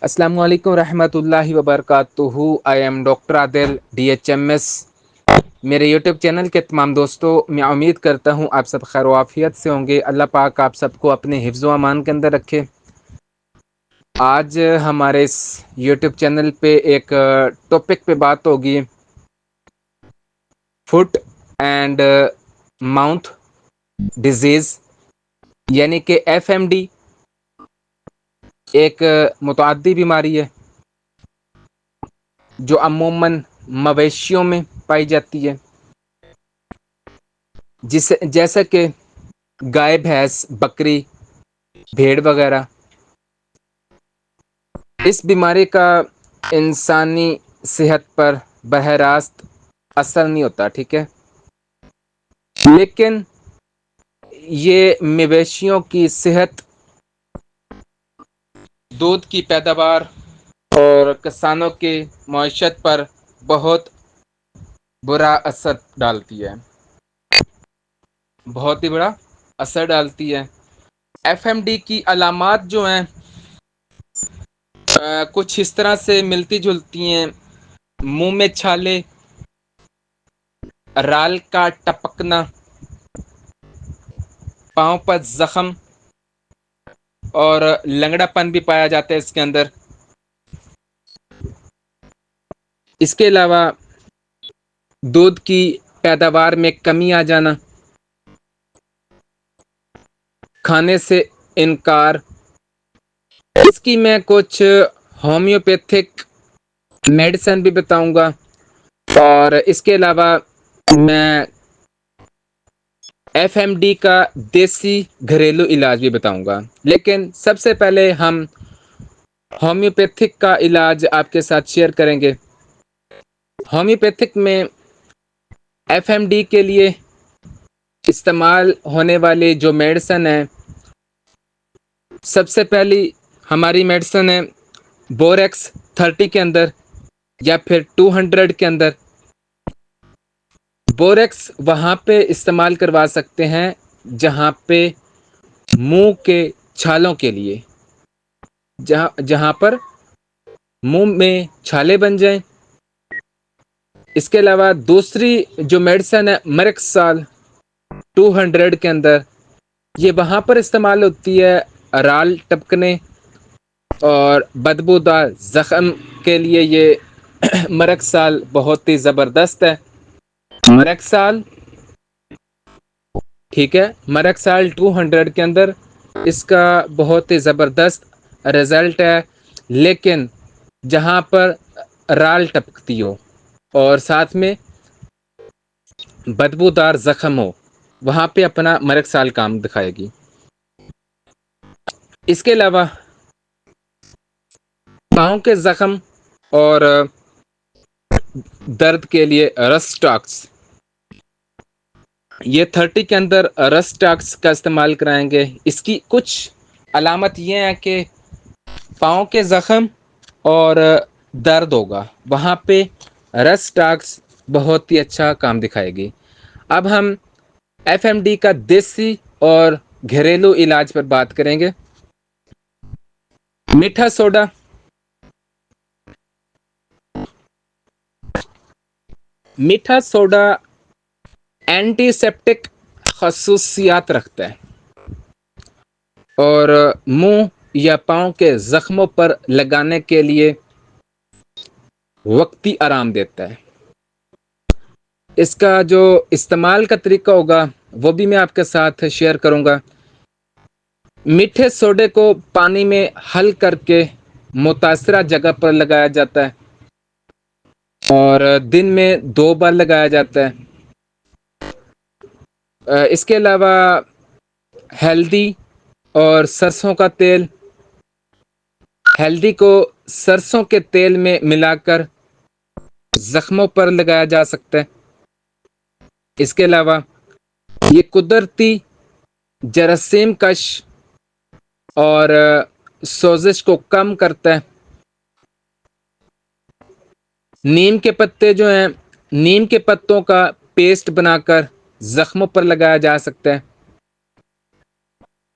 السلام علیکم رحمۃ اللہ وبرکاتہ. I am doctor Adil DHMS. میرے یوٹیوب چینل کے تمام دوستوں، میں امید کرتا ہوں آپ سب خیر و عافیت سے ہوں گے. اللہ پاک آپ سب کو اپنے حفظ و امان کے اندر رکھے. آج ہمارے اس یوٹیوب چینل پہ ایک ٹاپک پہ بات ہوگی: فٹ اینڈ ماؤتھ ڈیزیز، یعنی کہ FMD ایک متعدی بیماری ہے جو عموماً مویشیوں میں پائی جاتی ہے، جیسا کہ گائے، بھینس، بکری، بھیڑ وغیرہ. اس بیماری کا انسانی صحت پر براہ راست اثر نہیں ہوتا، ٹھیک ہے، لیکن یہ مویشیوں کی صحت، دودھ کی پیداوار اور کسانوں کی معیشت پر بہت برا اثر ڈالتی ہے، بہت ہی بڑا اثر ڈالتی ہے. FMD کی علامات جو ہیں کچھ اس طرح سے ملتی جلتی ہیں: منہ میں چھالے، رال کا ٹپکنا، پاؤں پر زخم اور لنگڑا پن بھی پایا جاتا ہے اس کے اندر. اس کے علاوہ دودھ کی پیداوار میں کمی آ جانا، کھانے سے انکار. اس کی میں کچھ ہومیوپیتھک میڈیسن بھی بتاؤں گا، اور اس کے علاوہ میں FMD کا دیسی گھریلو علاج بھی بتاؤں گا. لیکن سب سے پہلے ہم ہومیوپیتھک کا علاج آپ کے ساتھ شیئر کریں گے. ہومیوپیتھک میں FMD کے لیے استعمال ہونے والی جو میڈیسن ہے، سب سے پہلی ہماری میڈیسن ہے بوریکس 30 کے اندر یا پھر 200 کے اندر. بوریکس وہاں پہ استعمال کروا سکتے ہیں جہاں پہ منہ کے چھالوں کے لیے، جہاں پر منہ میں چھالے بن جائیں. اس کے علاوہ دوسری جو میڈیسن ہے مریکس سال 200 کے اندر، یہ وہاں پر استعمال ہوتی ہے رال ٹپکنے اور بدبودار زخم کے لیے. یہ مریکس سال بہت ہی زبردست ہے. مریکس سال، ٹھیک ہے، مریکس سال 200 کے اندر اس کا بہت ہی زبردست رزلٹ ہے. لیکن جہاں پر رال ٹپکتی ہو اور ساتھ میں بدبودار زخم ہو، وہاں پہ اپنا مریکس سال کام دکھائے گی. اس کے علاوہ پاؤں کے زخم اور درد کے لیے رسٹاکس، یہ 30 کے اندر رسٹاکس کا استعمال کرائیں گے. اس کی کچھ علامت یہ ہے کہ پاؤں کے زخم اور درد ہوگا، وہاں پہ رسٹاکس بہت ہی اچھا کام دکھائے گی. اب ہم FMD کا دیسی اور گھریلو علاج پر بات کریں گے. میٹھا سوڈا، میٹھا سوڈا اینٹی سیپٹک خصوصیات رکھتا ہے اور منہ یا پاؤں کے زخموں پر لگانے کے لیے وقتی آرام دیتا ہے. اس کا جو استعمال کا طریقہ ہوگا وہ بھی میں آپ کے ساتھ شیئر کروں گا. میٹھے سوڈے کو پانی میں حل کر کے متاثرہ جگہ پر لگایا جاتا ہے اور دن میں 2 بار لگایا جاتا ہے. اس کے علاوہ ہلدی اور سرسوں کا تیل، ہلدی کو سرسوں کے تیل میں ملا کر زخموں پر لگایا جا سکتا ہے. اس کے علاوہ یہ قدرتی جراثیم کش اور سوزش کو کم کرتا ہے. نیم کے پتے جو ہیں، نیم کے پتوں کا پیسٹ بنا کر زخموں پر لگایا جا سکتا ہے.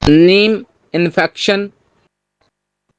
نیم انفیکشن